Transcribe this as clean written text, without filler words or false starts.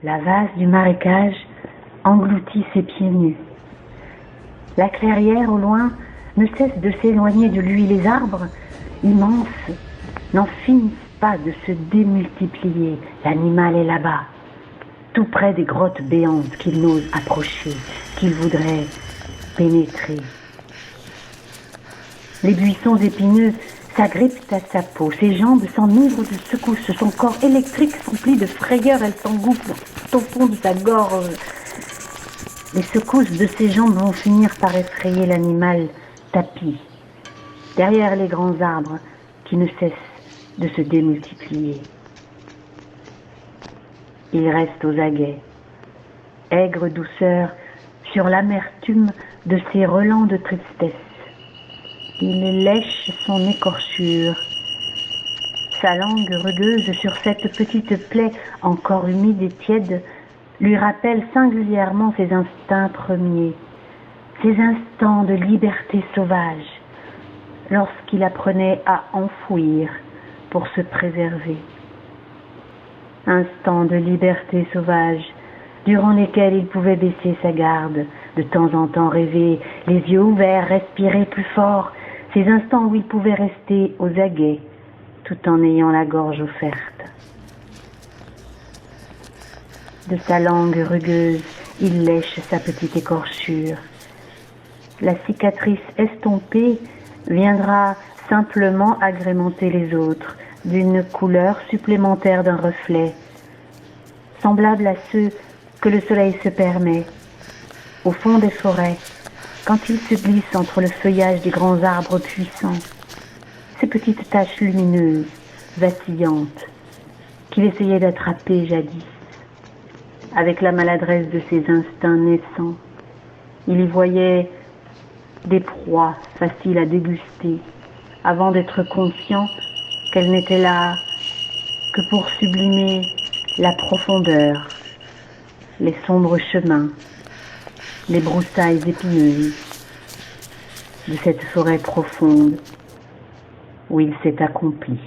La vase du marécage engloutit ses pieds nus. La clairière au loin ne cesse de s'éloigner de lui. Les arbres, immenses, n'en finissent pas de se démultiplier. L'animal est là-bas, tout près des grottes béantes qu'il n'ose approcher, qu'il voudrait pénétrer. Les buissons épineux s'agrippent à sa peau, ses jambes s'enivrent de secousses, son corps électrique s'emplit de frayeur, elle s'engouffre au fond de sa gorge. Les secousses de ses jambes vont finir par effrayer l'animal tapi, derrière les grands arbres qui ne cessent de se démultiplier. Il reste aux aguets, aigre douceur sur l'amertume de ses relents de tristesse. Il lèche son écorchure. Sa langue rugueuse sur cette petite plaie encore humide et tiède lui rappelle singulièrement ses instincts premiers, ses instants de liberté sauvage, lorsqu'il apprenait à enfouir pour se préserver. Instants de liberté sauvage, durant lesquels il pouvait baisser sa garde, de temps en temps rêver, les yeux ouverts, respirer plus fort, ces instants où il pouvait rester aux aguets, tout en ayant la gorge offerte. De sa langue rugueuse, il lèche sa petite écorchure. La cicatrice estompée viendra simplement agrémenter les autres d'une couleur supplémentaire d'un reflet, semblable à ceux que le soleil se permet au fond des forêts, quand il se glisse entre le feuillage des grands arbres puissants, ces petites taches lumineuses, vacillantes, qu'il essayait d'attraper jadis. Avec la maladresse de ses instincts naissants, il y voyait des proies faciles à déguster, avant d'être conscient qu'elles n'étaient là que pour sublimer la profondeur, les sombres chemins, les broussailles épineuses de cette forêt profonde où il s'est accompli.